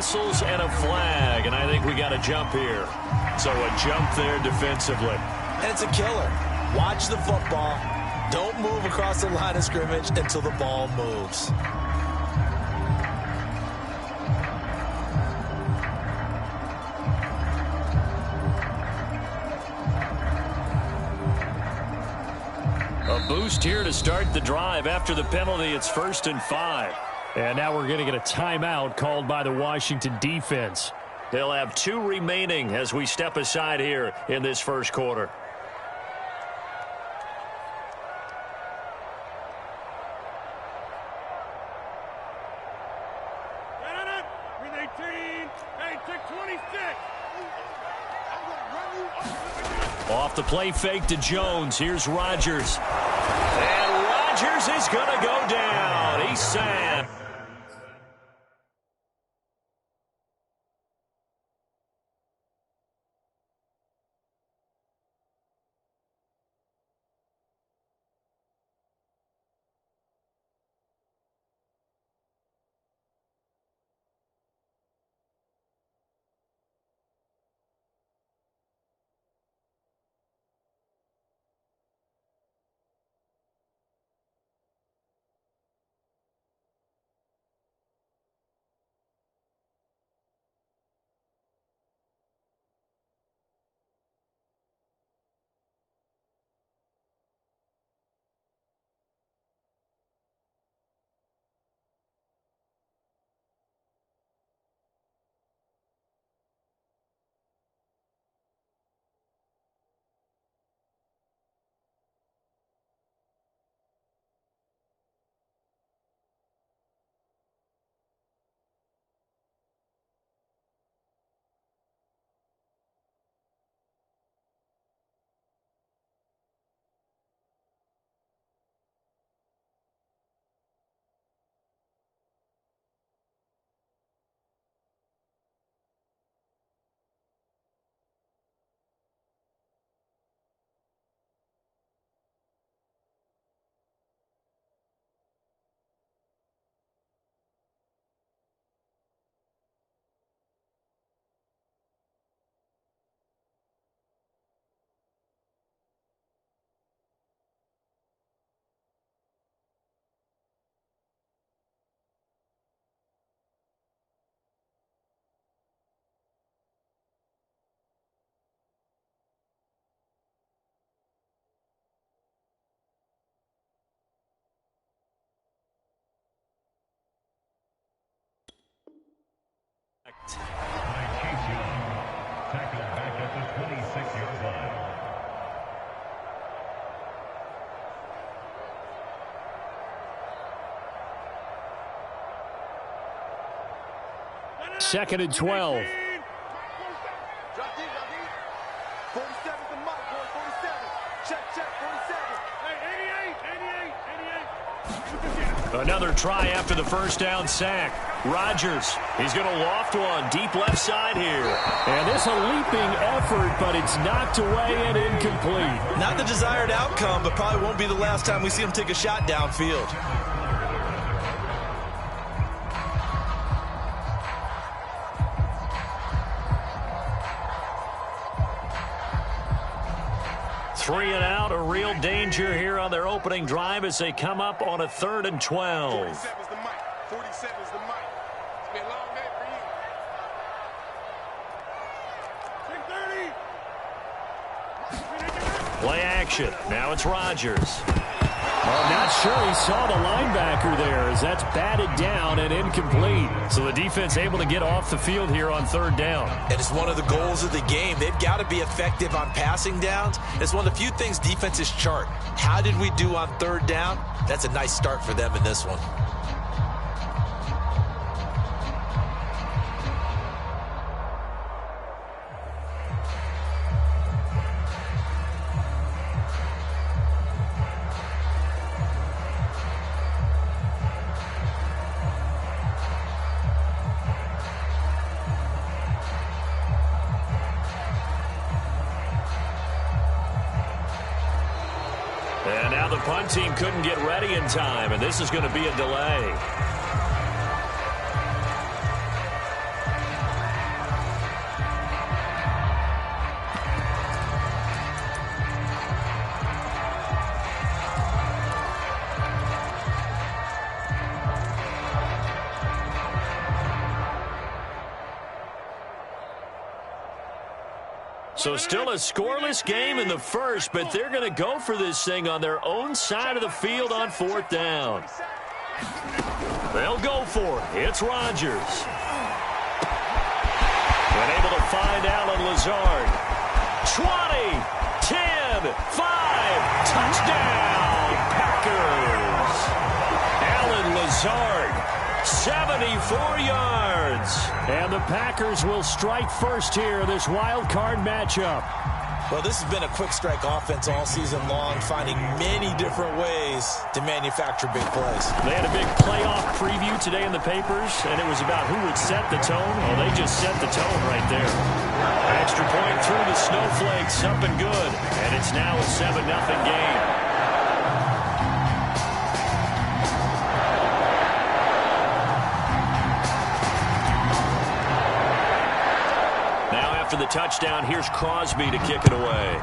whistles and a flag, and I think we got a jump here. So a jump there defensively. And it's a killer. Watch the football. Don't move across the line of scrimmage until the ball moves. A boost here to start the drive. After the penalty, it's 1st and 5. And now we're going to get a timeout called by the Washington defense. They'll have 2 remaining as we step aside here in this first quarter. Off the play fake to Jones. Here's Rodgers. And Rodgers is going to go down. He's sad. Tackled back at the 26-yard line. Second and 12. Another try after the first down sack. Rodgers, he's going to loft one deep left side here. And this a leaping effort, but it's knocked away and incomplete. Not the desired outcome, but probably won't be the last time we see him take a shot downfield. Three and out, a real danger here on their opening drive as they come up on a 3rd and 12. 47's the mic. 47's the mic. It's been a long day for you. 6:30. Play action. Now it's Rodgers. I'm not sure he saw the linebacker there as that's batted down and incomplete. So the defense able to get off the field here on 3rd down. And it's one of the goals of the game. They've got to be effective on passing downs. It's one of the few things defenses chart. How did we do on 3rd down? That's a nice start for them in this one. And now the punt team couldn't get ready in time, and this is going to be a delay. So still a scoreless game in the first, but they're going to go for this thing on their own side of the field on 4th down. They'll go for it. It's Rodgers. And able to find Alan Lazard. 20, 10, 5, touchdown, Packers. Alan Lazard, 74 yards. And the Packers will strike first here, this wild card matchup. Well, this has been a quick strike offense all season long, finding many different ways to manufacture big plays. They had a big playoff preview today in the papers, and it was about who would set the tone. Well, they just set the tone right there. Extra point through the snowflakes, up and good. And it's now a 7-0 game. For the touchdown, here's Crosby to kick it away.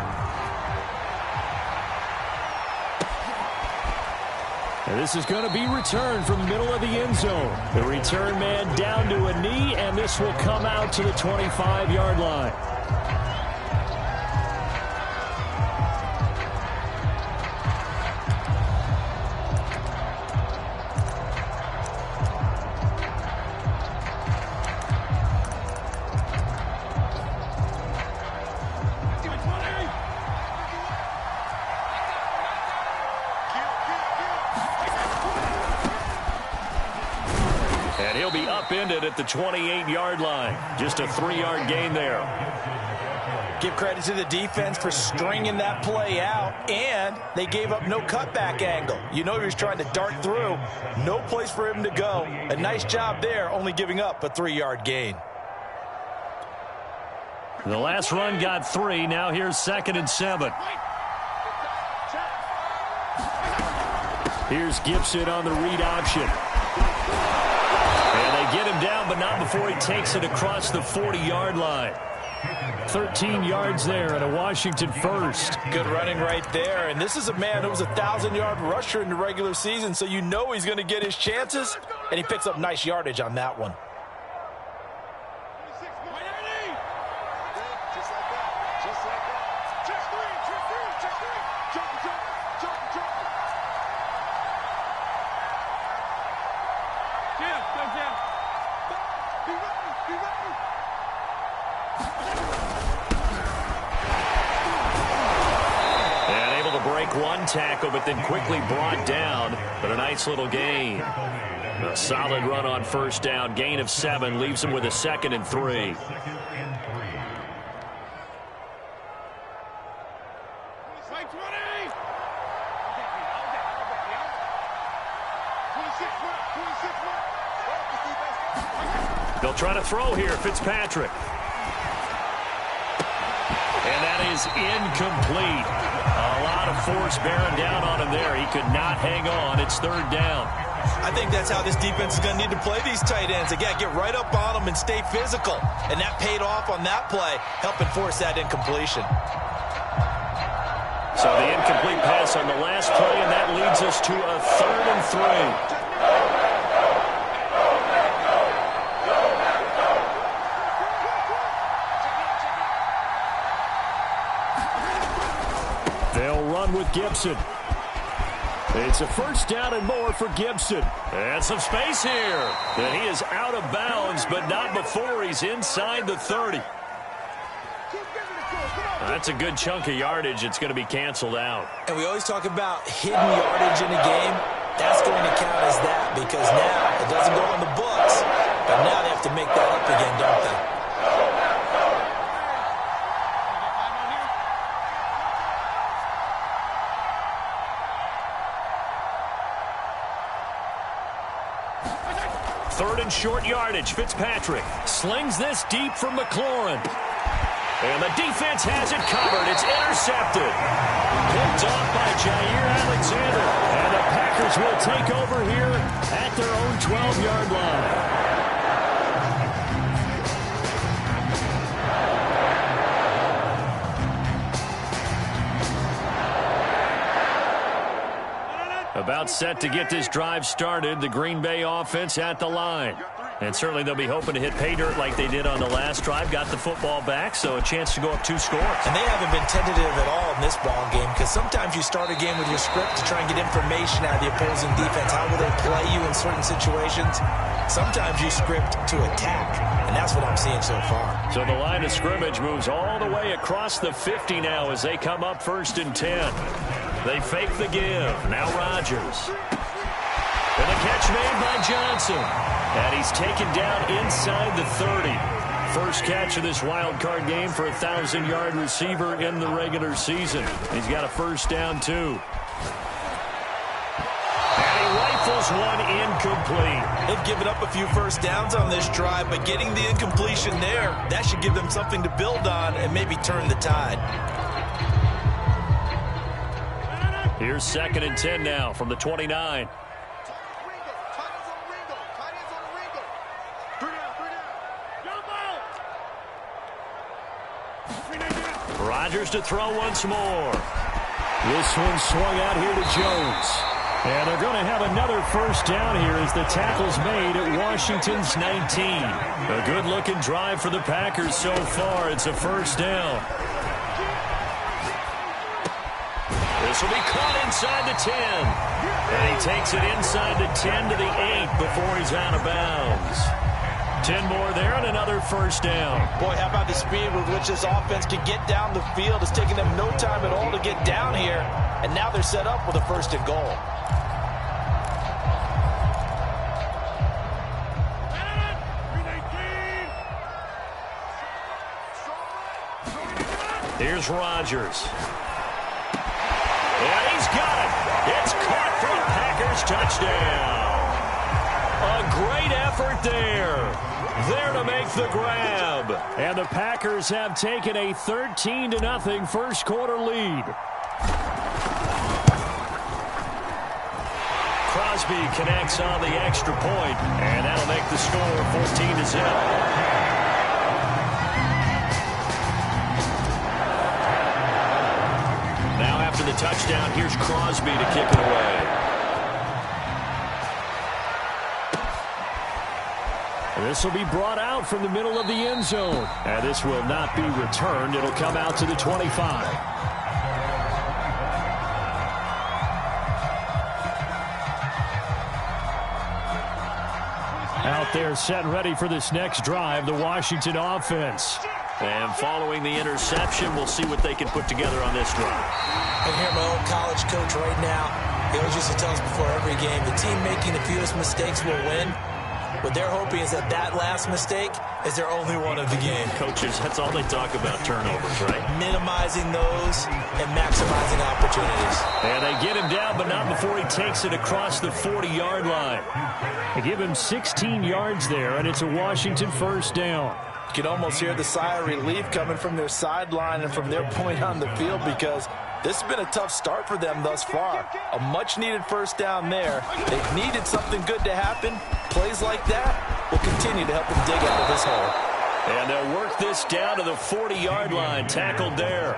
And this is going to be returned from the middle of the end zone. The return man down to a knee, and this will come out to the 25-yard line. Upended at the 28-yard line. Just a 3-yard gain there. Give credit to the defense for stringing that play out, and they gave up no cutback angle. You know he was trying to dart through. No place for him to go. A nice job there, only giving up a 3-yard gain. The last run got 3. Now here's 2nd and 7. Here's Gibson on the read option. And they get him down, but not before he takes it across the 40-yard line. 13 yards there and a Washington first. Good running right there. And this is a man who was a 1,000-yard rusher in the regular season, so you know he's going to get his chances, and he picks up nice yardage on that one. Tackle, but then quickly brought down, but a nice little gain. A solid run on 1st down, gain of 7, leaves him with a 2nd and 3. They'll try to throw here, Fitzpatrick. And that is incomplete. A lot of force bearing down on him there. He could not hang on. It's 3rd down. I think that's how this defense is going to need to play these tight ends. Again, get right up on them and stay physical. And that paid off on that play, helping force that incompletion. So the incomplete pass on the last play, and that leads us to a 3rd and 3. With Gibson. It's a 1st down and more for Gibson. And some space here. And he is out of bounds, but not before he's inside the 30. That's a good chunk of yardage. It's going to be canceled out. And we always talk about hidden yardage in a game. That's going to count as that because now it doesn't go on the books. But now they have to make that up again, don't they? Third and short yardage. Fitzpatrick slings this deep from McLaurin. And the defense has it covered. It's intercepted. Picked off by Jair Alexander. And the Packers will take over here at their own 12-yard line. About set to get this drive started. The Green Bay offense at the line. And certainly they'll be hoping to hit pay dirt like they did on the last drive. Got the football back, so a chance to go up 2 scores. And they haven't been tentative at all in this ball game, because sometimes you start a game with your script to try and get information out of the opposing defense. How will they play you in certain situations? Sometimes you script to attack, and that's what I'm seeing so far. So the line of scrimmage moves all the way across the 50 now as they come up 1st and 10. They fake the give. Now Rodgers. And the catch made by Johnson. And he's taken down inside the 30. First catch of this wild card game for a 1,000-yard receiver in the regular season. He's got a first down, too. And he rifles one incomplete. They've given up a few first downs on this drive, but getting the incompletion there, that should give them something to build on and maybe turn the tide. Here's 2nd and 10 now from the 29. Rodgers to throw once more. This one swung out here to Jones. And they're going to have another first down here as the tackle's made at Washington's 19. A good-looking drive for the Packers so far. It's a first down. This will be caught inside the 10. And he takes it inside the 10 to the 8 before he's out of bounds. 10 more there and another first down. Boy, how about the speed with which this offense can get down the field? It's taking them no time at all to get down here. And now they're set up with a 1st and goal. Here's Rodgers. And he's got it. It's caught for a Packers touchdown. A great effort there. There to make the grab. And the Packers have taken a 13-0 first quarter lead. Crosby connects on the extra point, and that'll make the score 14-0. Now after the touchdown, here's Crosby to kick it away. This will be brought out from the middle of the end zone. And this will not be returned. It'll come out to the 25. Out there set and ready for this next drive, the Washington offense. And following the interception, we'll see what they can put together on this drive. I hear my old college coach right now. He always used to tell us before every game, the team making the fewest mistakes will win. What they're hoping is that last mistake is their only one of the game. Coaches, that's all they talk about, turnovers, right? Minimizing those and maximizing opportunities. And they get him down, but not before he takes it across the 40-yard line. They give him 16 yards there, and it's a Washington first down. You can almost hear the sigh of relief coming from their sideline and from their point on the field, because this has been a tough start for them thus far. A much-needed first down there. They've needed something good to happen. Plays like that will continue to help them dig out of this hole. And they'll work this down to the 40-yard line. Tackled there.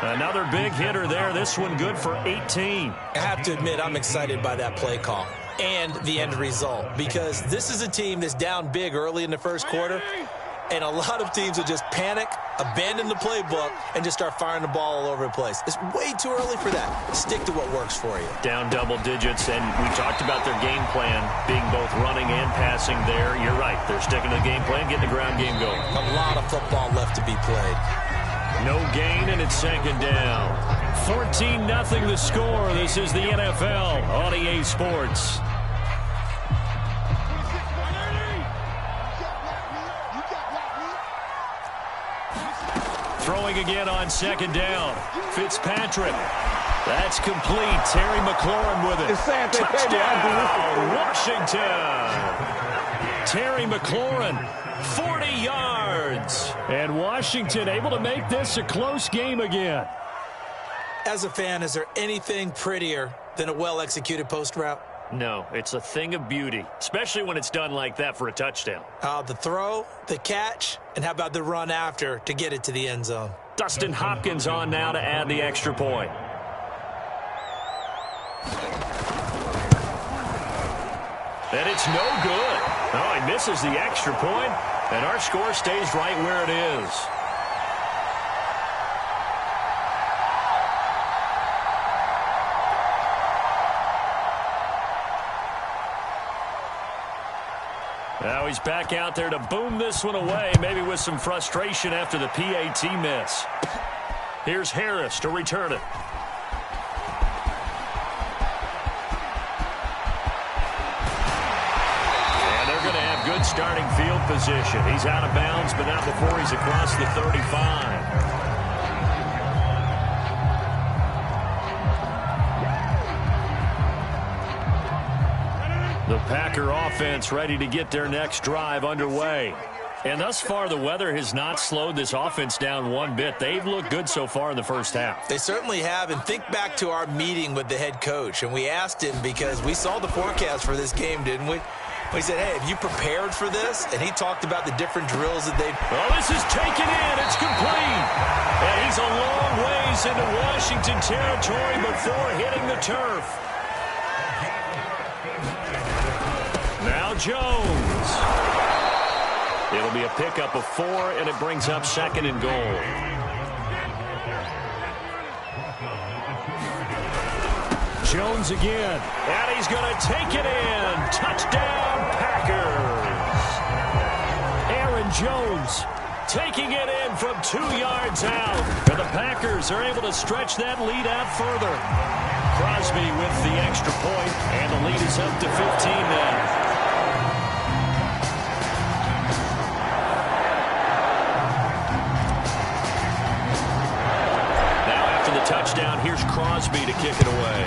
Another big hitter there. This one good for 18. I have to admit, I'm excited by that play call and the end result, because this is a team that's down big early in the first quarter. And a lot of teams will just panic, abandon the playbook, and just start firing the ball all over the place. It's way too early for that. Stick to what works for you. Down double digits, and we talked about their game plan being both running and passing there. You're right. They're sticking to the game plan, getting the ground game going. A lot of football left to be played. No gain, and it's 2nd down. 14-0 the score. This is the NFL on EA Sports. Throwing again on 2nd down. Fitzpatrick. That's complete. Terry McLaurin with it. Touchdown, Washington. Terry McLaurin, 40 yards. And Washington able to make this a close game again. As a fan, is there anything prettier than a well-executed post route? No, it's a thing of beauty, especially when it's done like that for a touchdown. The throw, the catch, and how about the run after to get it to the end zone? Dustin Hopkins on now to add the extra point. And it's no good. Oh, he misses the extra point, and our score stays right where it is. Now he's back out there to boom this one away, maybe with some frustration after the PAT miss. Here's Harris to return it. And they're going to have good starting field position. He's out of bounds, but not before he's across the 35. The Packer offense ready to get their next drive underway. And thus far, the weather has not slowed this offense down one bit. They've looked good so far in the first half. They certainly have. And think back to our meeting with the head coach. And we asked him, because we saw the forecast for this game, didn't we? We said, hey, have you prepared for this? And he talked about the different drills that they've... Well, this is taken in. It's complete. And he's a long ways into Washington territory before hitting the turf. Now Jones. It'll be a pickup of 4, and it brings up 2nd and goal. Jones again. And he's going to take it in. Touchdown, Packers. Aaron Jones taking it in from 2 yards out. And the Packers are able to stretch that lead out further. Crosby with the extra point, and the lead is up to 15 now. Touchdown. Here's Crosby to kick it away.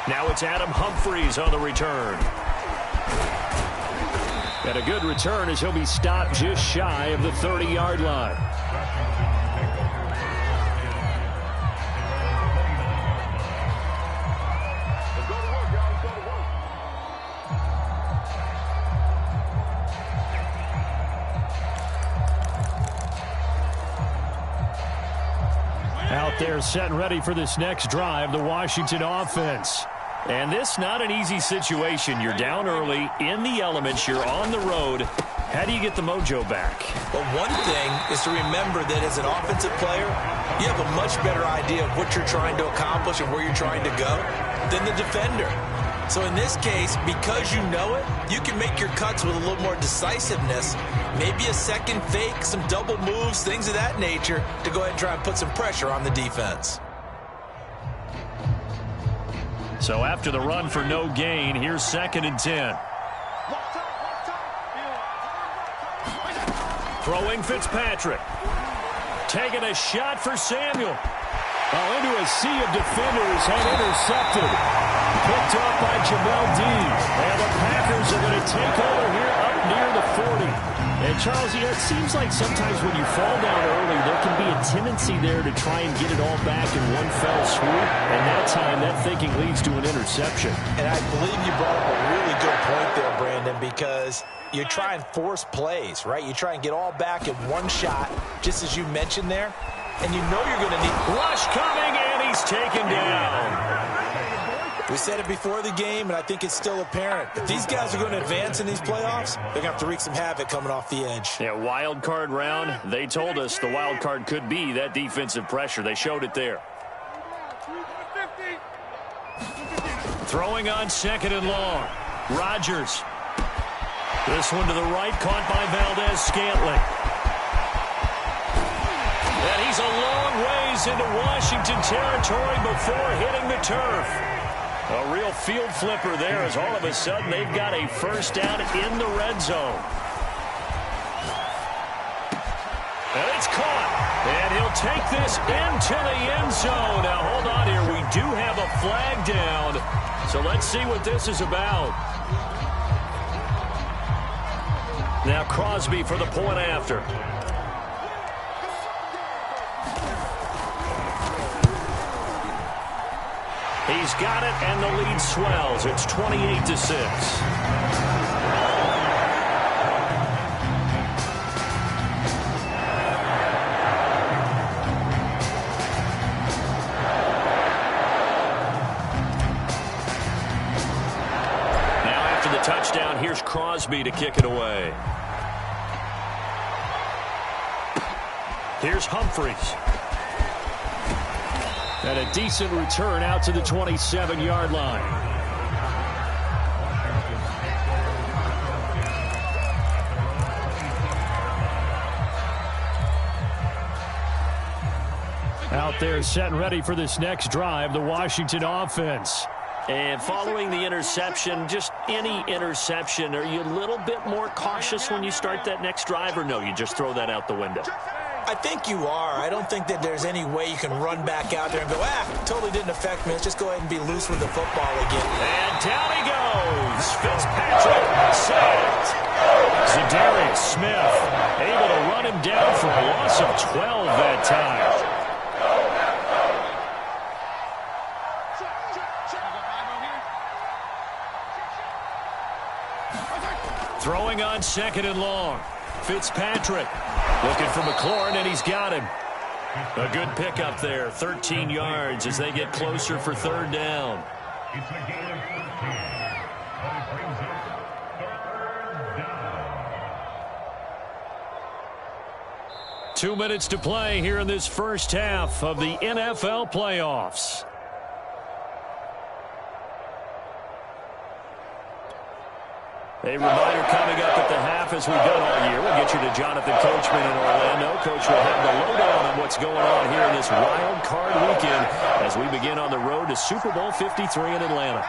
Now it's Adam Humphries on the return. And a good return as he'll be stopped just shy of the 30-yard line. Out there set and ready for this next drive, the Washington offense. And this not an easy situation. You're down early, in the elements, you're on the road. How do you get the mojo back? Well, one thing is to remember that as an offensive player, you have a much better idea of what you're trying to accomplish and where you're trying to go than the defender. So in this case, because you know it, you can make your cuts with a little more decisiveness. Maybe a second fake, some double moves, things of that nature to go ahead and try and put some pressure on the defense. So after the run for no gain, here's 2nd and 10. Throwing Fitzpatrick. Taking a shot for Samuel. Oh, into a sea of defenders and intercepted. Picked up by Jamel Dean. And the Packers are going to take over here up near the 40. And Charles, it seems like sometimes when you fall down early, there can be a tendency there to try and get it all back in one fell swoop. And that time, that thinking leads to an interception. And I believe you brought up a really good point there, Brandon, because you try and force plays, right? You try and get all back in one shot, just as you mentioned there. And you know you're going to need... Rush coming, and he's taken down. We said it before the game, and I think it's still apparent. If these guys are going to advance in these playoffs, they're going to have to wreak some havoc coming off the edge. Yeah, wild card round. They told us the wild card could be that defensive pressure. They showed it there. Throwing on 2nd and long. Rodgers. This one to the right, caught by Valdez-Scantling. And he's a long ways into Washington territory before hitting the turf. A real field flipper there, as all of a sudden they've got a first down in the red zone. And it's caught. And he'll take this into the end zone. Now, hold on here. We do have a flag down. So let's see what this is about. Now Crosby for the point after. He's got it, and the lead swells. It's 28-6. Crosby to kick it away. Here's Humphries. And a decent return out to the 27-yard line. Out there set and ready for this next drive, the Washington offense. And following the interception, just any interception, are you a little bit more cautious when you start that next drive, or no, you just throw that out the window? I think you are. I don't think that there's any way you can run back out there and go, totally didn't affect me. Let's just go ahead and be loose with the football again. And down he goes. Fitzpatrick sacked. Zadarius Smith able to run him down for a loss of 12 that time. Throwing on 2nd and long. Fitzpatrick looking for McLaurin, and he's got him. A good pickup there, 13 yards as they get closer for 3rd down. It's a gain of 13. That brings up 3rd down. 2 minutes to play here in this first half of the NFL playoffs. A reminder coming up at the half, as we've done all year. We'll get you to Jonathan Coachman in Orlando. Coach will have the lowdown on what's going on here in this wild card weekend as we begin on the road to Super Bowl 53 in Atlanta.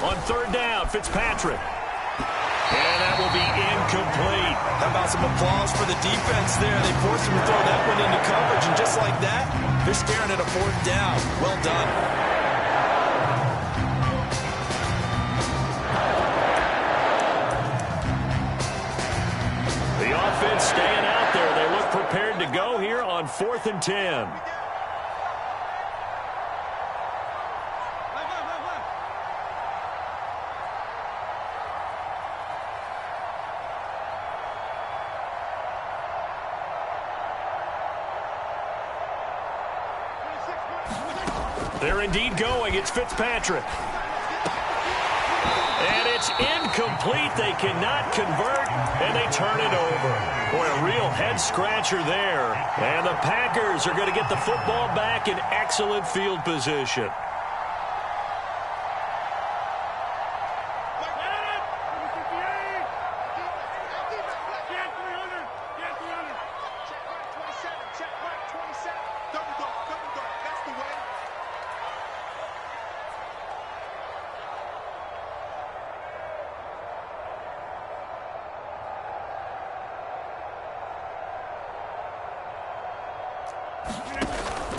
On 3rd down, Fitzpatrick. And that will be incomplete. How about some applause for the defense there? They forced him to throw that one into coverage, and just like that, they're staring at a 4th down. Well done. Offense staying out there. They look prepared to go here on 4th and 10. They're indeed going. It's Fitzpatrick. And it's incomplete. They cannot convert, and they turn it over. Boy, a real head-scratcher there. And the Packers are going to get the football back in excellent field position.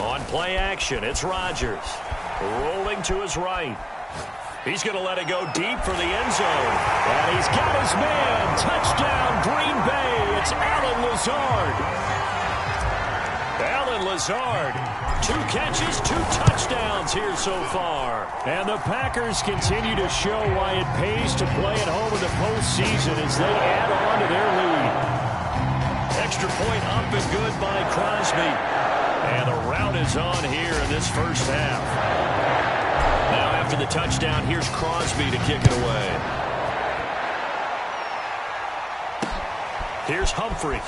On play action, it's Rodgers. Rolling to his right. He's going to let it go deep for the end zone. And he's got his man. Touchdown, Green Bay. It's Allen Lazard. Allen Lazard. 2 catches, 2 touchdowns here so far. And the Packers continue to show why it pays to play at home in the postseason as they add on to their lead. Extra point up and good by Crosby. And the rout is on here in this first half. Now after the touchdown, here's Crosby to kick it away. Here's Humphries.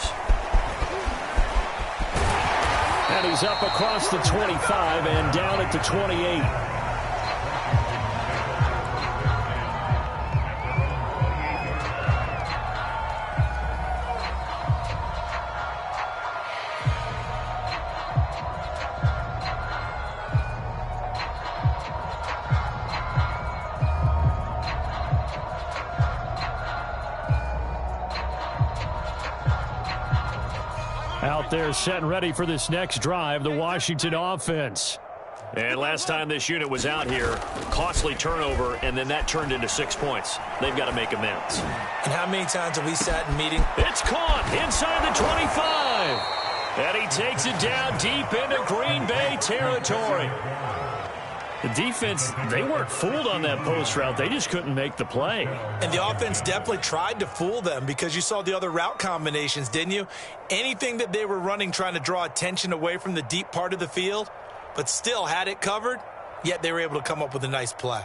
And he's up across the 25 and down at the 28. Out there set and ready for this next drive, the Washington offense. And last time this unit was out here, costly turnover, and then that turned into 6 points. They've got to make amends. And how many times have we sat in meeting? It's caught inside the 25. And he takes it down deep into Green Bay territory. The defense, they weren't fooled on that post route. They just couldn't make the play. And the offense definitely tried to fool them because you saw the other route combinations, didn't you? Anything that they were running trying to draw attention away from the deep part of the field, but still had it covered, yet they were able to come up with a nice play.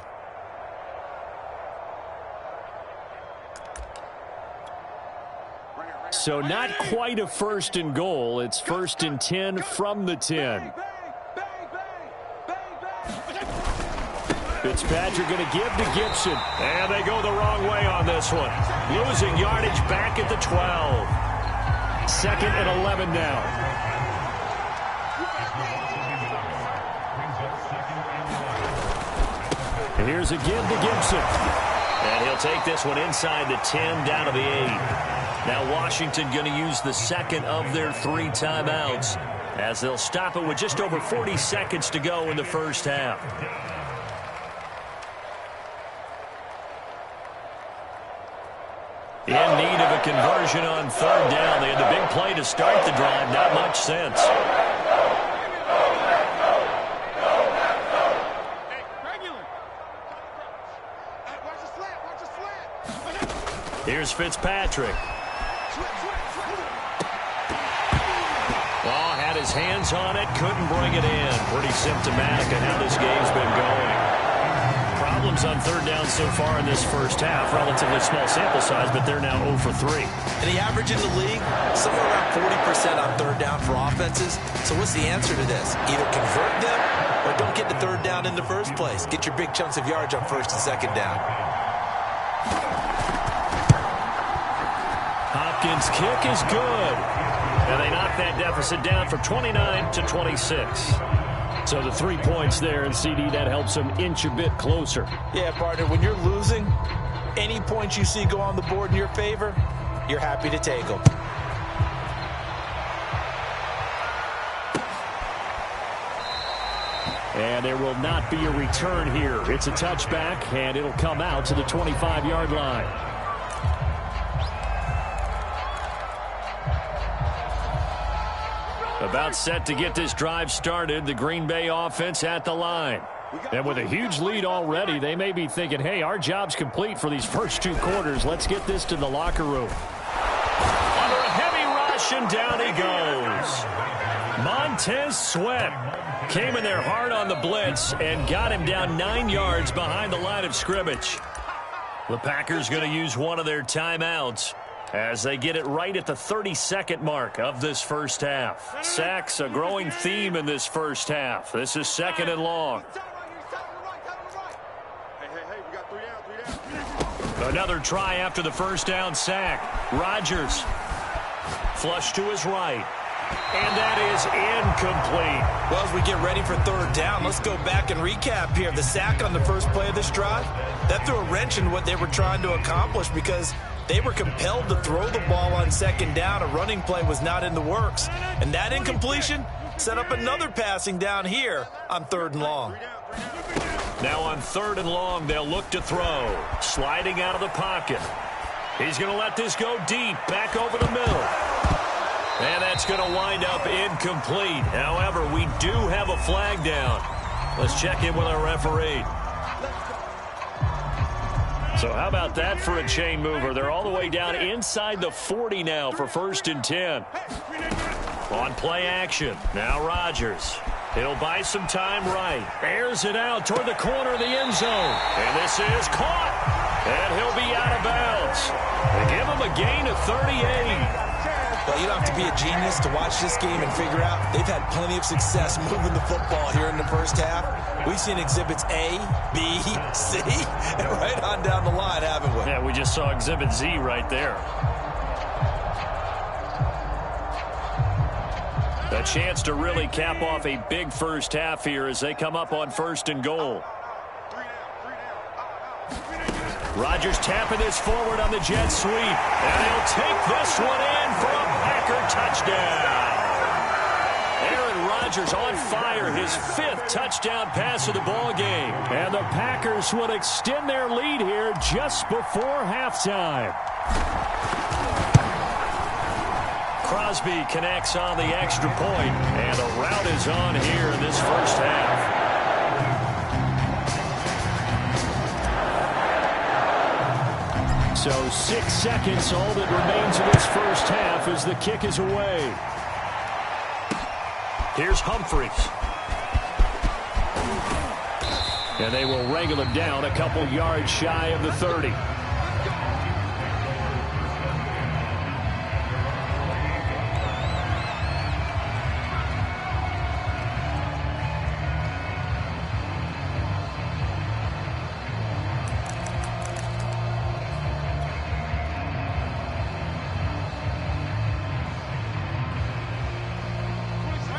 So not quite a first and goal. It's first and 10 from the 10. Fitzpatrick going to give to Gibson. And they go the wrong way on this one. Losing yardage back at the 12. Second and 11 now. Here's a give to Gibson. And he'll take this one inside the 10 down to the 8. Now Washington going to use the second of their 3 timeouts as they'll stop it with just over 40 seconds to go in the first half. In need of a conversion on third down. They had the big play to start the drive. Not much sense. Here's Fitzpatrick. Oh, had his hands on it, couldn't bring it in. Pretty symptomatic of how this game's been going. Problems on third down so far in this first half. Relatively small sample size, but they're now 0 for 3. And the average in the league, somewhere around 40% on third down for offenses. So what's the answer to this? Either convert them or don't get the third down in the first place. Get your big chunks of yards on first and second down. Hopkins' kick is good. And they knock that deficit down from 29 to 26. So the 3 points there, and CD, that helps them inch a bit closer. Yeah, partner, when you're losing, any points you see go on the board in your favor, you're happy to take them. And there will not be a return here. It's a touchback, and it'll come out to the 25-yard line. About set to get this drive started, the Green Bay offense at the line. And with a huge lead already, they may be thinking, hey, our job's complete for these first 2 quarters. Let's get this to the locker room. Under a heavy rush, and down he goes. Montez Sweat came in there hard on the blitz and got him down 9 yards behind the line of scrimmage. The Packers going to use one of their timeouts as they get it right at the 32nd mark of this first half. Sacks, a growing theme in this first half. This is second and long. Another try after the first down sack. Rodgers flush to his right. And that is incomplete. Well, as we get ready for third down, let's go back and recap here. The sack on the first play of this drive, that threw a wrench in what they were trying to accomplish because they were compelled to throw the ball on second down. A running play was not in the works. And that incompletion set up another passing down here on third and long. Now on third and long, they'll look to throw. Sliding out of the pocket. He's going to let this go deep, back over the middle. And that's going to wind up incomplete. However, we do have a flag down. Let's check in with our referee. So how about that for a chain mover? They're all the way down inside the 40 now for first and 10. On play action. Now Rodgers. He'll buy some time right. Airs it out toward the corner of the end zone. And this is caught. And he'll be out of bounds. They give him a gain of 38. Well, you don't have to be a genius to watch this game and figure out they've had plenty of success moving the football here in the first half. We've seen exhibits A, B, C, and right on down the line, haven't we? Yeah, we just saw exhibit Z right there. A chance to really cap off a big first half here as they come up on first and goal. Rodgers tapping this forward on the jet sweep. And he'll take this one in for a Packer touchdown. Aaron Rodgers on fire, his 5th touchdown pass of the ball game. And the Packers would extend their lead here just before halftime. Crosby connects on the extra point, and a rout is on here in this first half. So 6 seconds, all that remains of this first half as the kick is away. Here's Humphries. And they will wrangle him down a couple yards shy of the 30.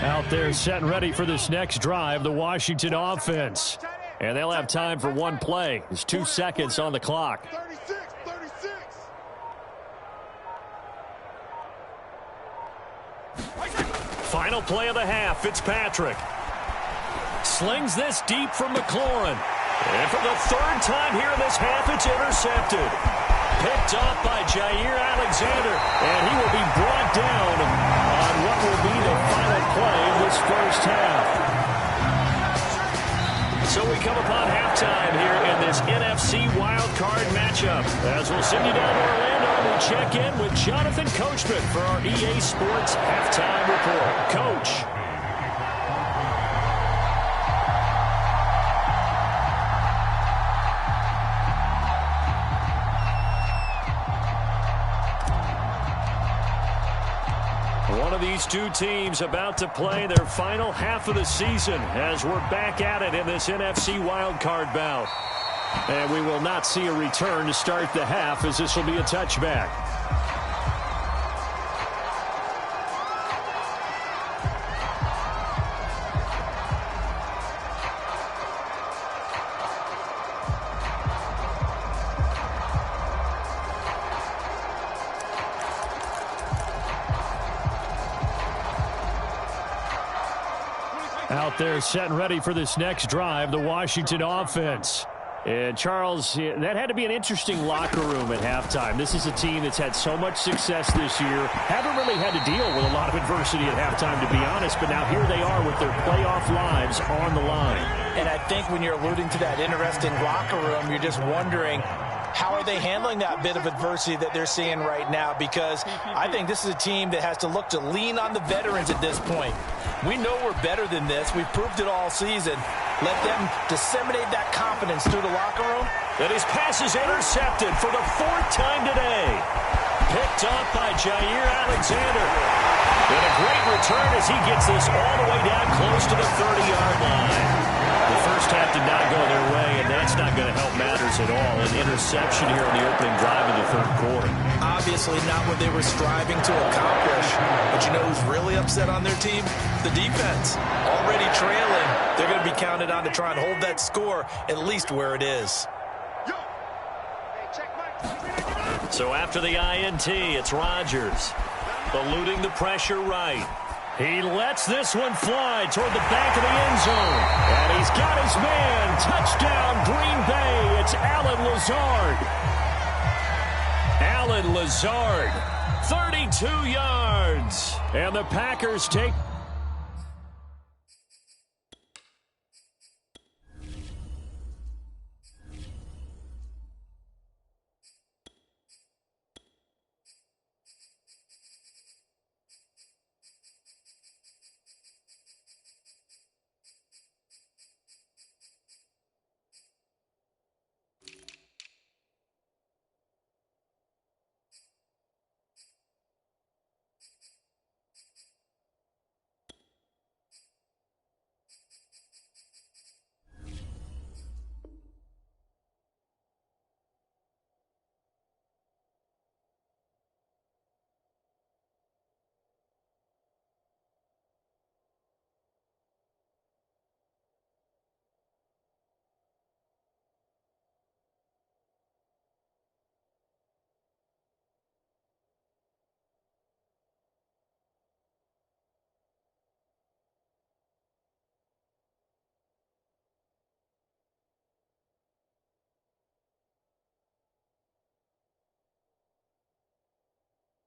Out there set and ready for this next drive, the Washington offense. And they'll have time for one play. There's 2 seconds on the clock. 36. Final play of the half, Fitzpatrick. Slings this deep from McLaurin. And for the 3rd time here in this half, it's intercepted. Picked off by Jair Alexander. And he will be brought down on what will be the final play of this first half. So we come upon halftime here in this NFC Wildcard matchup. As we'll send you down to Orlando, we check in with Jonathan Coachman for our EA Sports Halftime Report. Coach. One of these two teams about to play their final half of the season as we're back at it in this NFC wildcard bout. And we will not see a return to start the half as this will be a touchback. Out there set and ready for this next drive, the Washington offense. And Charles, that had to be an interesting locker room at halftime. This is a team that's had so much success this year. Haven't really had to deal with a lot of adversity at halftime, to be honest. But now here they are with their playoff lives on the line. And I think when you're alluding to that interesting locker room, you're just wondering, how are they handling that bit of adversity that they're seeing right now? Because I think this is a team that has to look to lean on the veterans at this point. We know we're better than this. We've proved it all season. Let them disseminate that confidence through the locker room. And his pass is intercepted for the 4th time today. Picked off by Jair Alexander. And a great return as he gets this all the way down close to the 30-yard line. The first half did not go their way, and that's not going to help matters at all. An interception here on the opening drive of the 3rd quarter. Obviously not what they were striving to accomplish. But you know who's really upset on their team? The defense. Already trailing. They're going to be counted on to try and hold that score at least where it is. So after the INT, it's Rodgers. Eluding the pressure right. He lets this one fly toward the back of the end zone. And he's got his man. Touchdown, Green Bay. It's Allen Lazard. Allen Lazard, 32 yards. And the Packers take...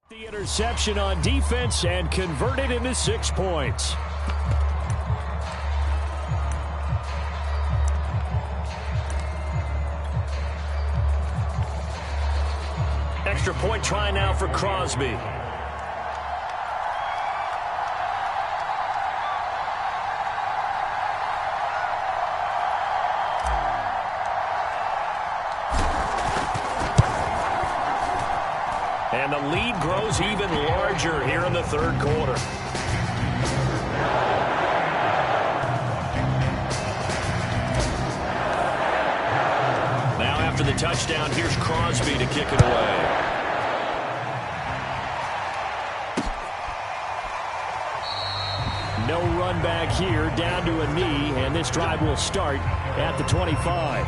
The interception on defense and converted into 6 points. Extra point try now for Crosby. And the lead grows even larger here in the 3rd quarter. Now after the touchdown, here's Crosby to kick it away. No run back here, down to a knee, and this drive will start at the 25.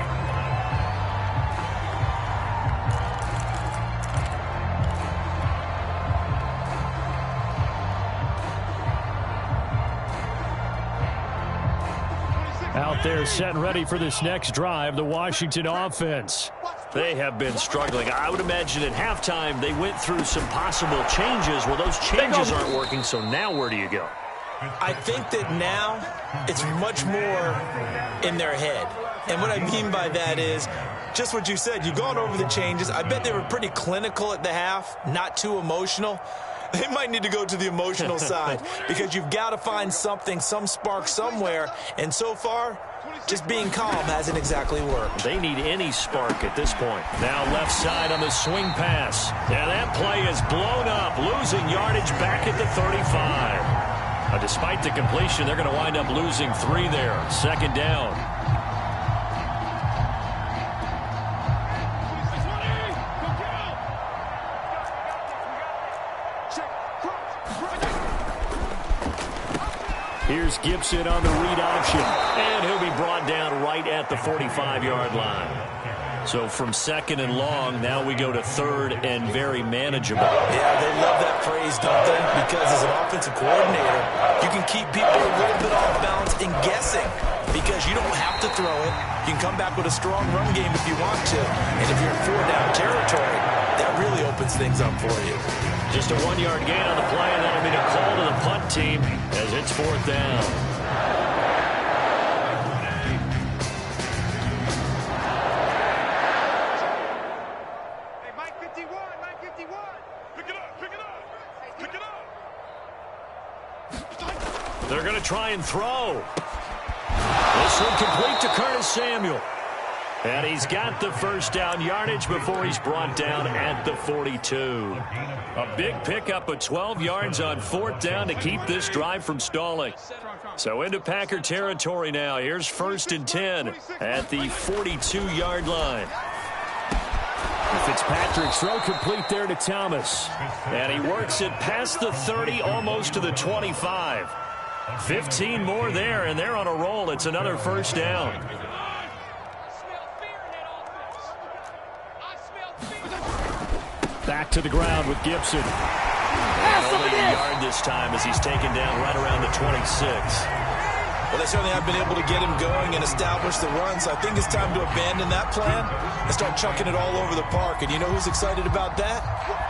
Out there set and ready for this next drive, the Washington offense. They have been struggling. I would imagine at halftime they went through some possible changes. Well, those changes aren't working, so now where do you go? I think that now it's much more in their head. And what I mean by that is just what you said. You've gone over the changes. I bet they were pretty clinical at the half, not too emotional. They might need to go to the emotional side because you've got to find something, some spark somewhere. And so far, just being calm hasn't exactly worked. They need any spark at this point. Now left side on the swing pass. And that play is blown up, losing yardage back at the 35. Despite the completion, they're going to wind up losing 3 there. Second down. Here's Gibson on the read option. And he'll be brought down right at the 45-yard line. So from second and long, now we go to third and very manageable. Yeah, they love that phrase, don't they? Because as an offensive coordinator, you can keep people a little bit off balance and guessing because you don't have to throw it. You can come back with a strong run game if you want to. And if you're in 4-down territory, that really opens things up for you. Just a 1-yard gain on the play, and that'll be a call to the punt team as it's 4th down. They're going to try and throw. This one complete to Curtis Samuel. And he's got the first down yardage before he's brought down at the 42. A big pickup of 12 yards on 4th down to keep this drive from stalling. So into Packer territory now. Here's 1st and 10 at the 42-yard line. Fitzpatrick's throw complete there to Thomas. And he works it past the 30, almost to the 25. 15 more there, and they're on a roll. It's another first down. Back to the ground with Gibson. And only a yard this time as he's taken down right around the 26. Well, they certainly have been able to get him going and establish the run, so I think it's time to abandon that plan and start chunking it all over the park. And you know who's excited about that?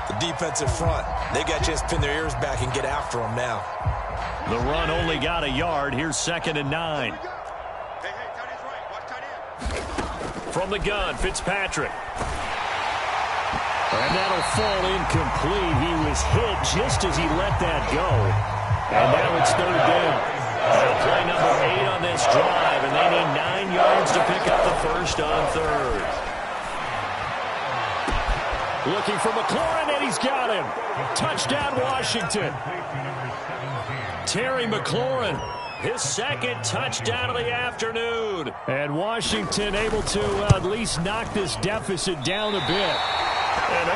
The defensive front. They got a chance to pin their ears back and get after him now. The run only got a yard. Here's 2nd and 9. From the gun, Fitzpatrick. And that'll fall incomplete. He was hit just as he let that go. And now it's 3rd down. They'll play number 8 on this drive, and they need 9 yards to pick up the first on 3rd. Looking for McLaurin, and he's got him. Touchdown, Washington. Terry McLaurin, his 2nd touchdown of the afternoon. And Washington able to at least knock this deficit down a bit. And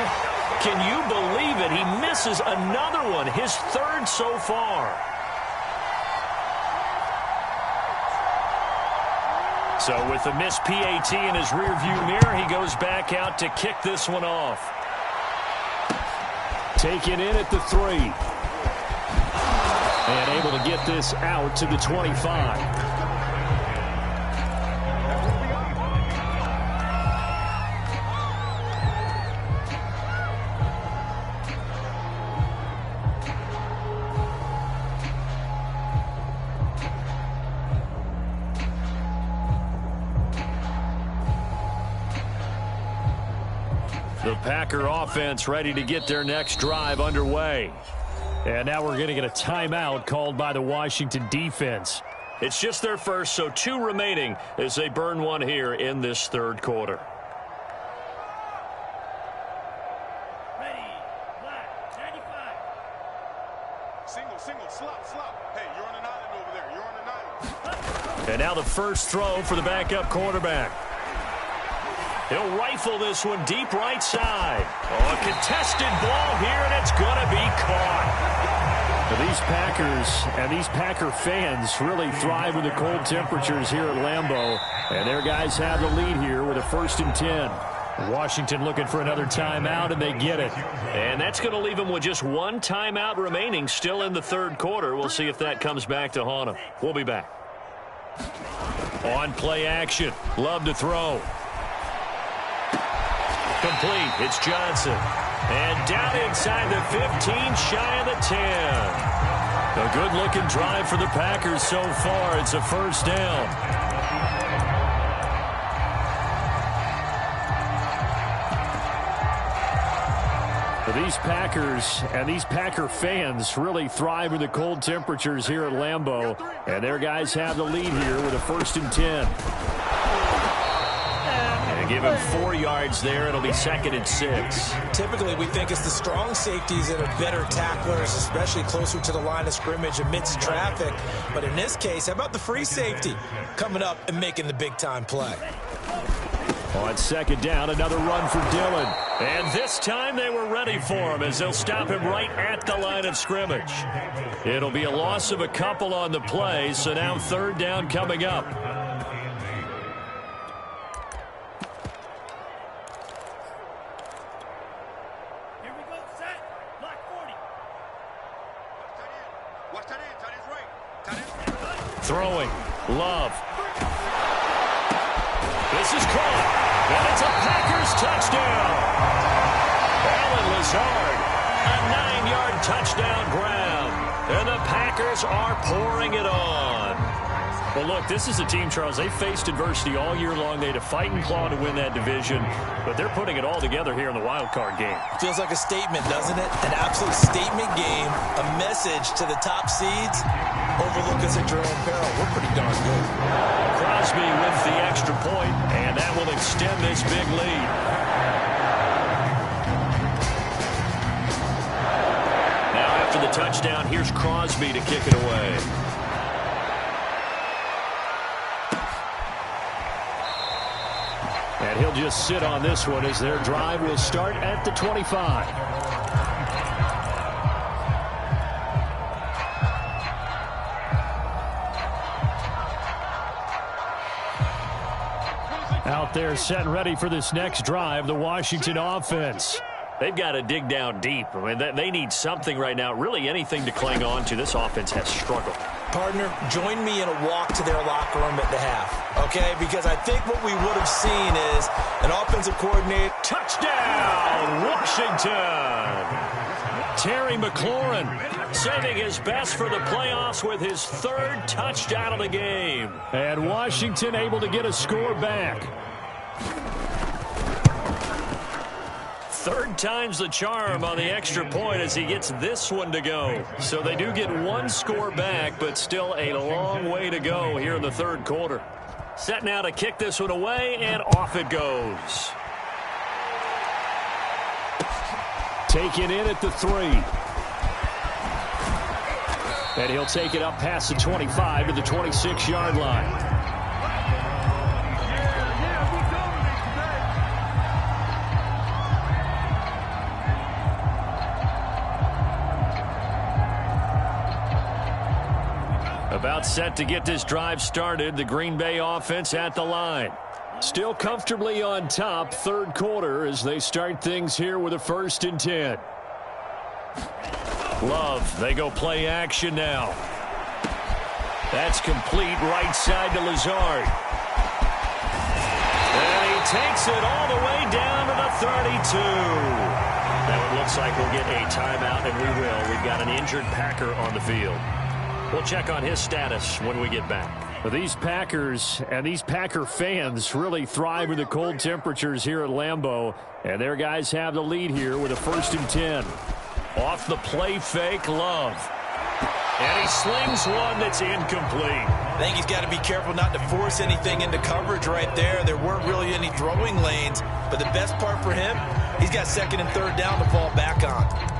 can you believe it? He misses another one, his 3rd so far. So with the missed PAT in his rearview mirror, he goes back out to kick this one off. Taken in at the 3. And able to get this out to the 25. The Packer offense ready to get their next drive underway. And now we're going to get a timeout called by the Washington defense. It's just their first, so 2 remaining as they burn one here in this 3rd quarter. Ready, black, 95. Single, slop. Hey, you're on an island over there. And now the first throw for the backup quarterback. He'll rifle this one deep right side. Oh, a contested ball here, and it's going to be caught. Now these these Packers and these Packer fans really thrive with the cold temperatures here at Lambeau. And their guys have the lead here with a 1st and 10. Washington looking for another timeout, and they get it. And that's going to leave them with just one timeout remaining still in the third quarter. We'll see if that comes back to haunt them. We'll be back. On play action. Love to throw. Complete. It's Johnson. And down inside the 15, shy of the 10. A good-looking drive for the Packers so far. It's a 1st down. These Packers and these Packer fans really thrive with the cold temperatures here at Lambeau. And their guys have the lead here with a 1st and 10. And give him 4 yards there. It'll be 2nd and 6. Typically, we think it's the strong safeties that are better tacklers, especially closer to the line of scrimmage amidst traffic. But in this case, how about the free safety coming up and making the big-time play? On 2nd down, another run for Dillon. And this time they were ready for him as they'll stop him right at the line of scrimmage. It'll be a loss of a couple on the play, so now 3rd down coming up. Here we go, set. Block 40. Watch that in. Tight end's right. Throwing. Love. This is caught. And it's a Packers touchdown. Alan Lazard, a 9-yard touchdown grab. And the Packers are pouring it on. Well, look, this is a team, Charles, they faced adversity all year long. They had to fight and claw to win that division, but they're putting it all together here in the wild card game. Feels like a statement, doesn't it? An absolute statement game, a message to the top seeds. Overlook us at your own peril. We're pretty darn good. Crosby with the extra point, and that will extend this big lead. Now after the touchdown, here's Crosby to kick it away. And he'll just sit on this one as their drive will start at the 25. Out there set and ready for this next drive, the Washington offense. They've got to dig down deep. I mean, they need something right now, really anything to cling on to. This offense has struggled. Partner, join me in a walk to their locker room at the half, okay? Because I think what we would have seen is an offensive coordinator. Touchdown, Washington! Terry McLaurin saving his best for the playoffs with his 3rd touchdown of the game. And Washington able to get a score back. 3rd time's the charm on the extra point as he gets this one to go. So they do get 1 score back, but still a long way to go here in the 3rd quarter. Set now to kick this one away, and off it goes. Taken in at the 3. And he'll take it up past the 25 to the 26-yard line. About set to get this drive started. The Green Bay offense at the line. Still comfortably on top, 3rd quarter as they start things here with a 1st and 10. Love, they go play action now. That's complete right side to Lazard. And he takes it all the way down to the 32. Now it looks like we'll get a timeout, and we will. We've got an injured Packer on the field. We'll check on his status when we get back. These Packers and these Packer fans really thrive with the cold temperatures here at Lambeau. And their guys have the lead here with a 1st and 10. Off the play fake, Love. And he slings one that's incomplete. I think he's got to be careful not to force anything into coverage right there. There weren't really any throwing lanes. But the best part for him, he's got 2nd and 3rd down to fall back on.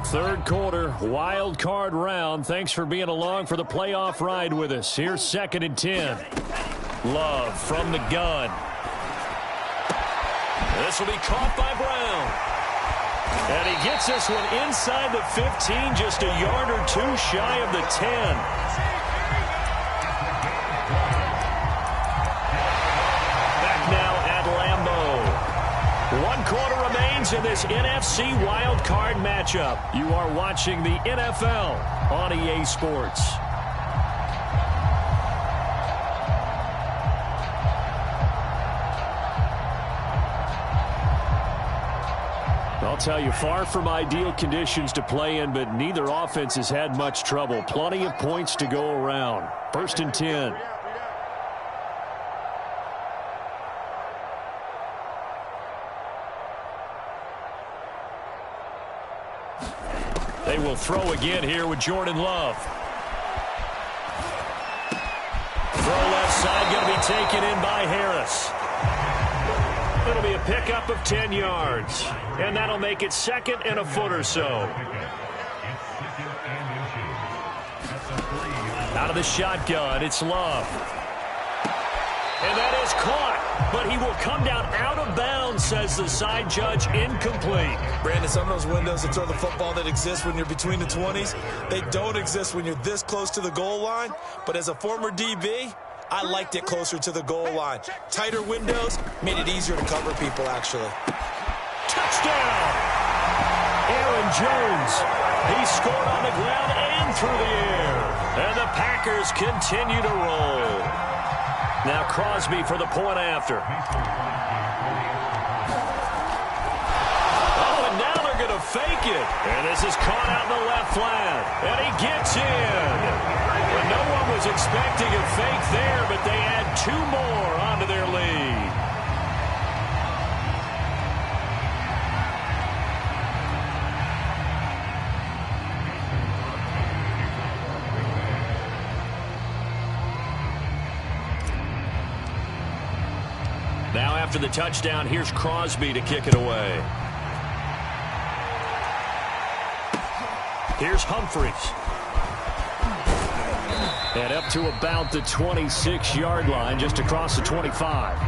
Third quarter, Wild card round. Thanks for being along for the playoff ride with us. Here's 2nd and 10. Love from the gun. This will be caught by Brown. And he gets this one inside the 15, just a yard or two shy of the 10. Back now at Lambeau. 1 quarter remains in this NFC Wild Card matchup. You are watching the NFL on EA Sports. I'll tell you, far from ideal conditions to play in, but neither offense has had much trouble. Plenty of points to go around. 1st and 10. They will throw again here with Jordan Love. Throw left side, going to be taken in by Harris. It'll be a pickup of 10 yards. And that'll make it 2nd and a foot or so. Out of the shotgun, it's Love. And that is caught. But he will come down out of bounds, says the side judge. Incomplete. Brandon, some of those windows to throw the football that exist when you're between the 20s, they don't exist when you're this close to the goal line. But as a former DB, I liked it closer to the goal line. Tighter windows made it easier to cover people, actually. Touchdown! Aaron Jones. He scored on the ground and through the air. And the Packers continue to roll. Now Crosby for the point after. Oh, and now they're going to fake it. And this is caught out in the left flat. And he gets in. And no one was expecting a fake there, but they add 2 more onto their lead. Now after the touchdown, here's Crosby to kick it away. Here's Humphries. And up to about the 26-yard line, just across the 25.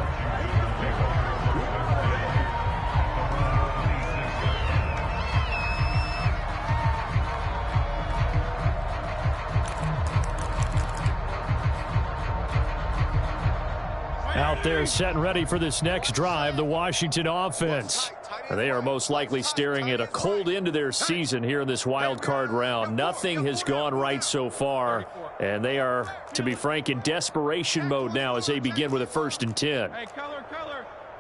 Out there set and ready for this next drive, the Washington offense. They are most likely staring at a cold end to their season here in this wild card round. Nothing has gone right so far, and they are, to be frank, in desperation mode now as they begin with a 1st and 10. Hey, color.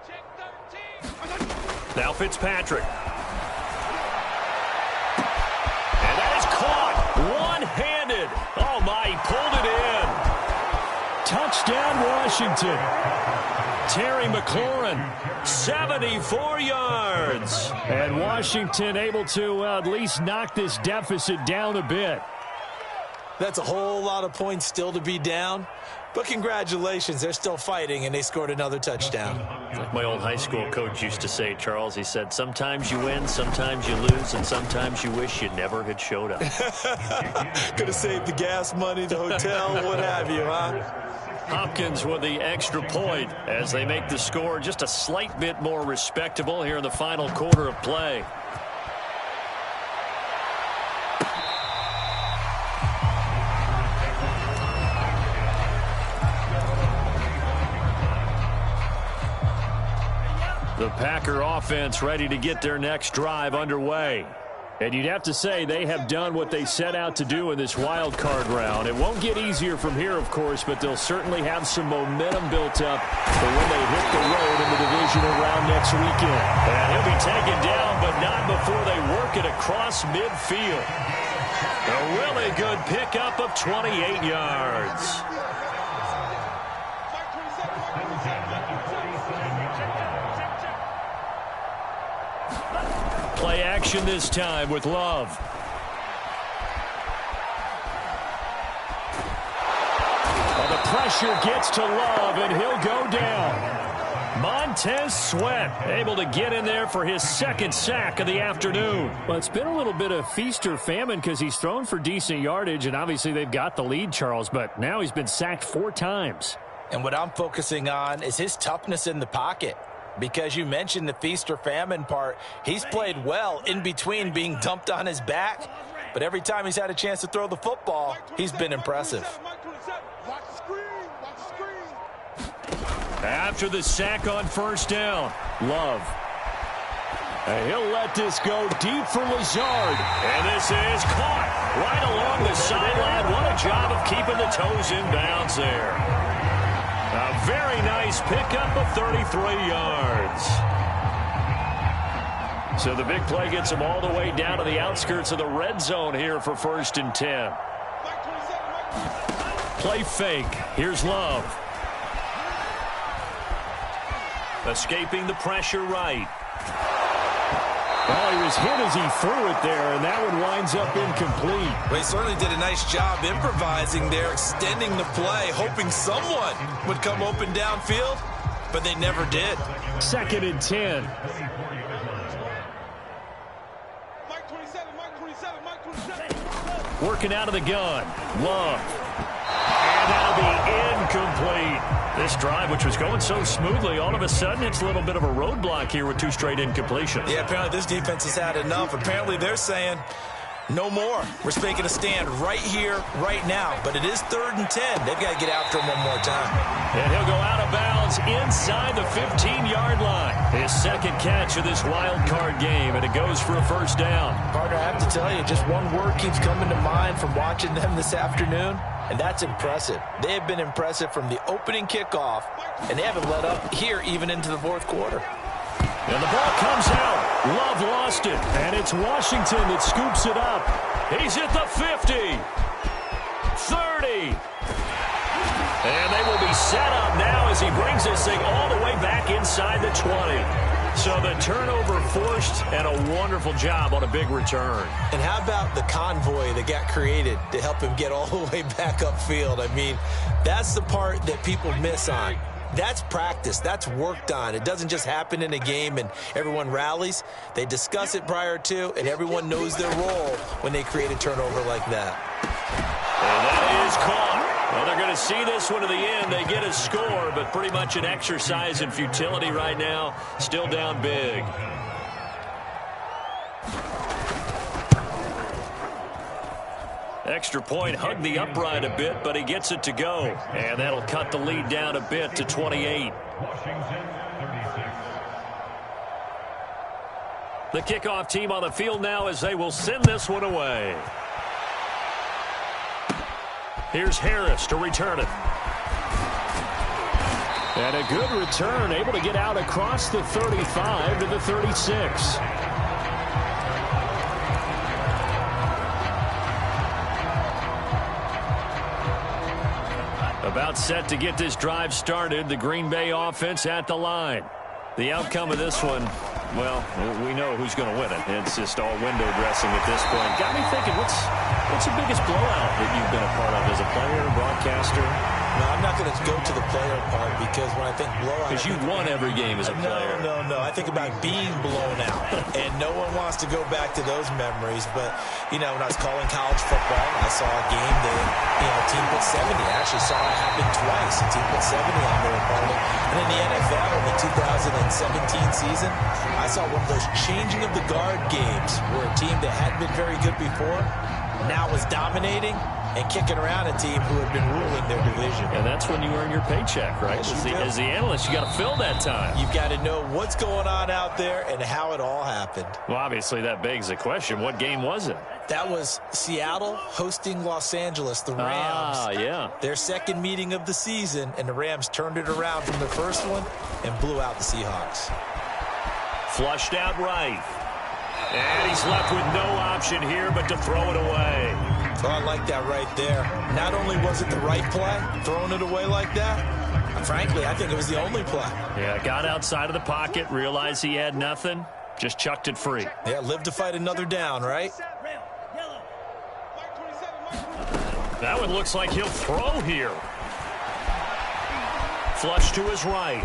Check 13. Now Fitzpatrick. And that is caught. One-handed. Oh, my, he pulled it in. Touchdown, Washington. Terry McLaurin, 74 yards. And Washington able to at least knock this deficit down a bit. That's a whole lot of points still to be down. But congratulations, they're still fighting, and they scored another touchdown. Like my old high school coach used to say, Charles, he said, sometimes you win, sometimes you lose, and sometimes you wish you never had showed up. Could have saved the gas money, the hotel, what have you, huh? Hopkins with the extra point as they make the score just a slight bit more respectable here in the final quarter of play. The Packer offense ready to get their next drive underway. And you'd have to say they have done what they set out to do in this wild card round. It won't get easier from here, of course, but they'll certainly have some momentum built up for when they hit the road in the divisional round next weekend. And he'll be taken down, but not before they work it across midfield. A really good pickup of 28 yards. Play action this time with Love. Well, the pressure gets to Love, and he'll go down. Montez Sweat able to get in there for his second sack of the afternoon. Well, it's been a little bit of feast or famine because he's thrown for decent yardage, and obviously they've got the lead, Charles, but now he's been sacked 4 times. And what I'm focusing on is his toughness in the pocket. Because you mentioned the feast or famine part, he's played well in between being dumped on his back. But every time he's had a chance to throw the football, he's been impressive. After the sack on first down, Love. And he'll let this go deep for Lazard. And this is caught right along the sideline. What a job of keeping the toes in bounds there. A very nice pickup of 33 yards. So the big play gets him all the way down to the outskirts of the red zone here for 1st and 10. Play fake. Here's Love. Escaping the pressure right. Well, he was hit as he threw it there, and that one winds up incomplete. Well, he certainly did a nice job improvising there, extending the play, hoping someone would come open downfield, but they never did. 2nd and 10. Mike 27, Mike 27, Mike 27. Working out of the gun. Love. And that'll be incomplete. This drive, which was going so smoothly, all of a sudden it's a little bit of a roadblock here with 2 straight incompletions. Yeah, apparently this defense has had enough. Apparently they're saying no more. We're making a stand right here, right now. But it is 3rd and 10. They've got to get after him one more time. And he'll go out of bounds inside the 15-yard line. His second catch of this wild card game, and it goes for a 1st down. Partner, I have to tell you, just one word keeps coming to mind from watching them this afternoon, and that's impressive. They have been impressive from the opening kickoff, and they haven't let up here even into the 4th quarter. And the ball comes out. Love lost it. And it's Washington that scoops it up. He's at the 50. 30. And they will be set up now as he brings this thing all the way back inside the 20. So the turnover forced, and a wonderful job on a big return. And how about the convoy that got created to help him get all the way back upfield? I mean, that's the part that people miss on. That's practice. That's worked on. It doesn't just happen in a game and everyone rallies. They discuss it prior to, and everyone knows their role when they create a turnover like that. And that is caught. Well, they're going to see this one to the end. They get a score, but pretty much an exercise in futility right now. Still down big. Extra point, hugged the upright a bit, but he gets it to go. And that'll cut the lead down a bit to 28. The kickoff team on the field now as they will send this one away. Here's Harris to return it. And a good return, able to get out across the 35 to the 36. About set to get this drive started. The Green Bay offense at the line. The outcome of this one, well, we know who's going to win it. It's just all window dressing at this point. Got me thinking, what's the biggest blowout that you've been a part of as a player, broadcaster? No, I'm not going to go to the player part because when I think blowout... Because you won every game as a player. No. I think about being blown out. And no one wants to go back to those memories. But, you know, when I was calling college football, I saw a game that, you know, a team put 70. I actually saw it happen twice. A team put 70 on their opponent. And in the NFL, in the 2017 season, I saw one of those changing of the guard games where a team that hadn't been very good before now was dominating and kicking around a team who had been ruling their division. And that's when you earn your paycheck, right? As the analyst, you got to fill that time. You've got to know what's going on out there and how it all happened. Well, obviously, that begs the question, what game was it? That was Seattle hosting Los Angeles, the Rams. Ah, yeah. Their second meeting of the season, and the Rams turned it around from the first one and blew out the Seahawks. Flushed out right. And he's left with no option here but to throw it away. So I like that right there. Not only was it the right play, throwing it away like that, frankly, I think it was the only play. Yeah, got outside of the pocket, realized he had nothing, just chucked it free. Yeah, live to fight another down, right? That one looks like he'll throw here. Flush to his right.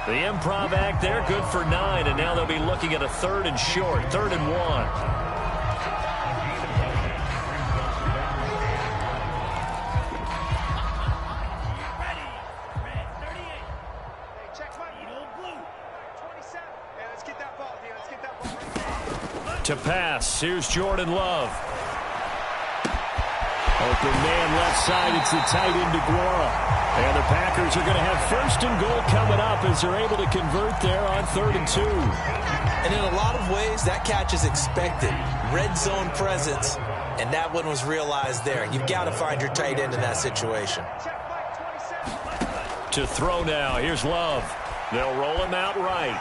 The improv act there, good for 9, and now they'll be looking at a 3rd and short, 3rd and 1. To pass, here's Jordan Love. Open man left side, it's the tight end DeGuara. And the Packers are going to have 1st and goal coming up as they're able to convert there on 3rd and 2. And in a lot of ways, that catch is expected. Red zone presence, and that one was realized there. You've got to find your tight end in that situation. To throw now, here's Love. They'll roll him out right.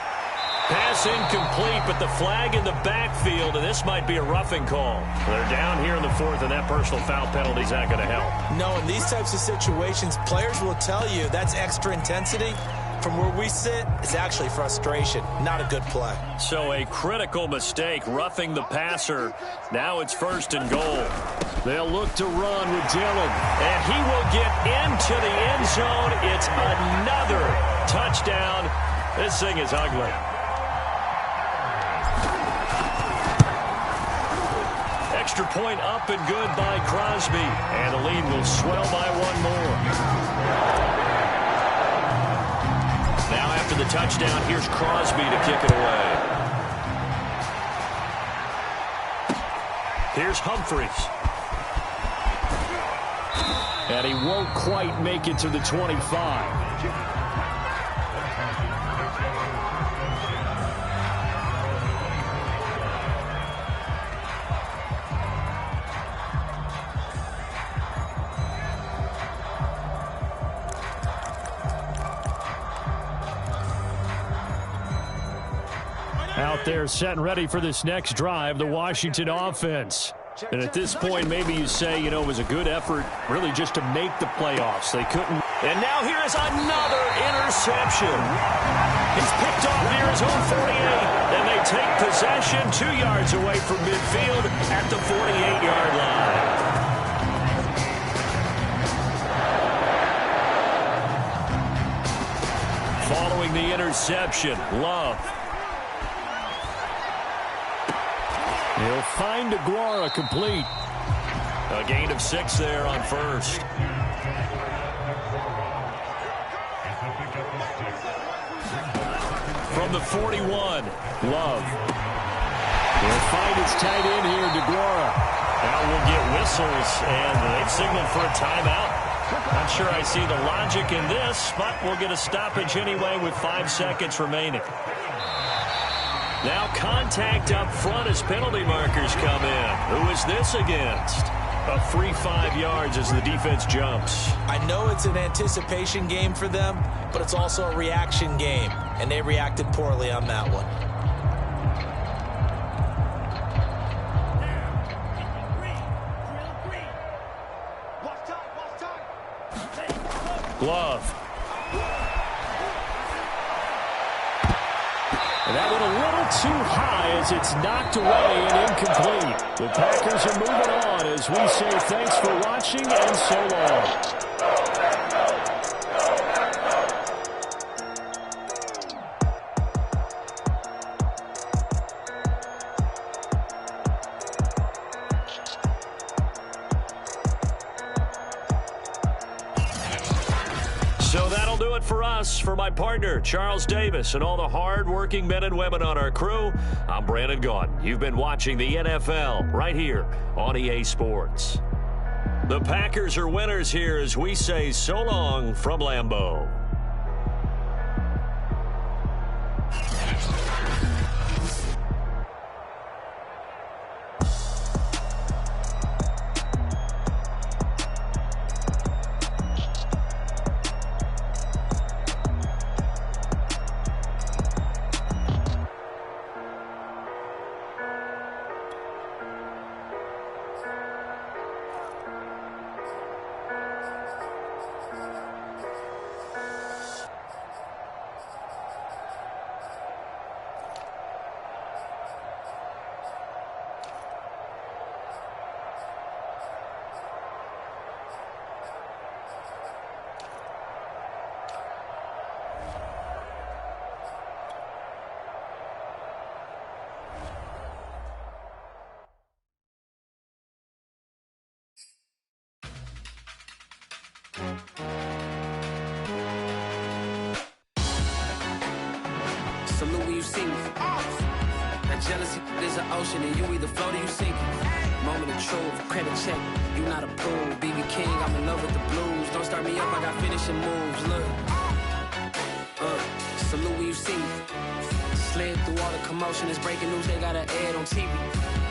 Pass incomplete, but the flag in the backfield, and this might be a roughing call. They're down here in the 4th, and that personal foul penalty is not going to help. No, in these types of situations, players will tell you that's extra intensity. From where we sit, it's actually frustration, not a good play. So a critical mistake, roughing the passer. Now it's 1st and goal. They'll look to run with Dillon, and he will get into the end zone. It's another touchdown. This thing is ugly. Extra point up and good by Crosby. And the lead will swell by 1 more. Now after the touchdown, here's Crosby to kick it away. Here's Humphries. And he won't quite make it to the 25. Out there set and ready for this next drive, the Washington offense. And at this point, maybe you say, you know, it was a good effort really just to make the playoffs. They couldn't. And now here is another interception. He's picked off near his own 48, and they take possession 2 yards away from midfield at the 48-yard line. Following the interception, Love. He'll find DeGuara complete. A gain of 6 there on 1st. From the 41, Love. He'll find his tight end here, DeGuara. Now we'll get whistles, and they've signaled for a timeout. Not sure I see the logic in this, but we'll get a stoppage anyway with 5 seconds remaining. Now contact up front as penalty markers come in. Who is this against? A free 5 yards as the defense jumps. I know it's an anticipation game for them, but it's also a reaction game, and they reacted poorly on that one. Glove. And that went a little too high as it's knocked away and incomplete. The Packers are moving on as we say thanks for watching and so long. So that'll do it for us. For my partner, Charles Davis, and all the hard-working men and women on our crew, I'm Brandon Gaudin. You've been watching the NFL right here on EA Sports. The Packers are winners here as we say so long from Lambeau. Salute when you see me. That jealousy is an ocean, and you either float or you sink. Moment of truth, credit check, you not approved. BB King, I'm in love with the blues. Don't start me up, I got finishing moves. Look, salute when you see me. Slid through all the commotion, it's breaking news, they got an ad on TV.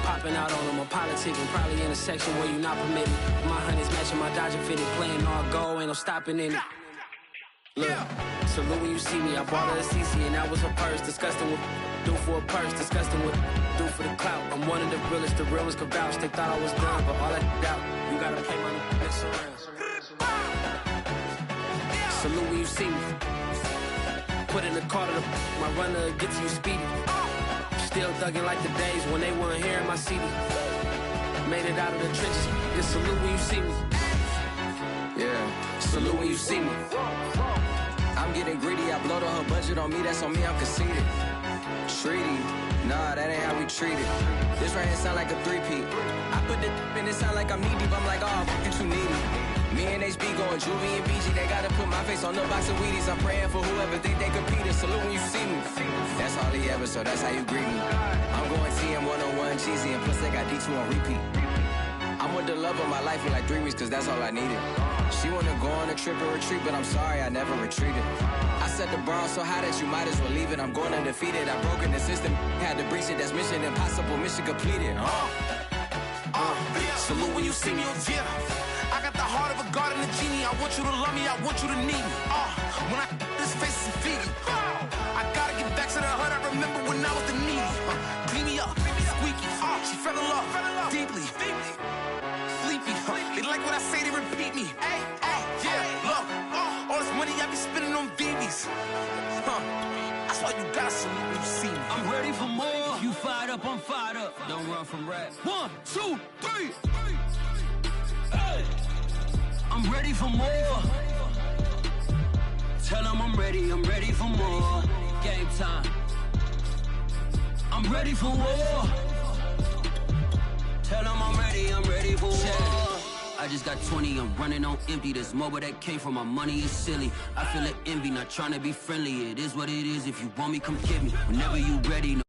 Popping out on them, I'm politicking, probably in a section where you not permitted. My honey's matching my Dodger fitted, playing all go, ain't no stopping in it. Look, salute when you see me, I bought her a CC and that was her purse. Disgusting with do for a purse, disgusting with do for the clout. I'm one of the realest could vouch. They thought I was done, but all I doubt, you gotta play my next around. Salute when you see me. Put in the car to my runner, get to you speedy. Still thugging like the days when they weren't here in my CD. Made it out of the trenches, just salute when you see me. Yeah, salute when you see me. I'm getting greedy, I blow to her budget on me, that's on me, I'm conceited. Treaty, nah, that ain't how we treat it. This right here sound like a three-peat. I put the in it sound like I'm knee-deep, I'm like, oh, you too needy. Me and HB going Juvie and BG, they gotta put my face on the box of Wheaties. I'm praying for whoever think they compete. Salute when you see me. That's all he ever, so that's how you greet me. I'm going TM 101 cheesy, and plus they got D2 on repeat. I'm with the love of my life for like 3 weeks, cause that's all I needed. She wanna go on a trip and retreat, but I'm sorry, I never retreated. I set the bar so high that you might as well leave it. I'm going undefeated, I've broken the system, had to breach it, that's mission impossible, mission completed. Salute when you see me, yeah. I got the heart of a god and a genie. I want you to love me, I want you to need me. When I this face is Fiji. I gotta get back to the hood, I remember when I was the needy. Clean me up, squeaky. She fell in love, deeply. Sleepy, they like what I say, they repeat me. Yeah, look, all this money I be spending on BBs. That's why you gotta salute when you see me. I'm ready for more. You fired up, I'm fired up. Don't run from rap. 1, 2, 3. Hey. I'm ready for more. Tell them I'm ready for more. Game time. I'm ready for war. Tell them I'm ready for war. I just got 20, I'm running on empty. This mobile that came from my money is silly. I feel like envy, not trying to be friendly. It is what it is, if you want me, come get me. Whenever you ready.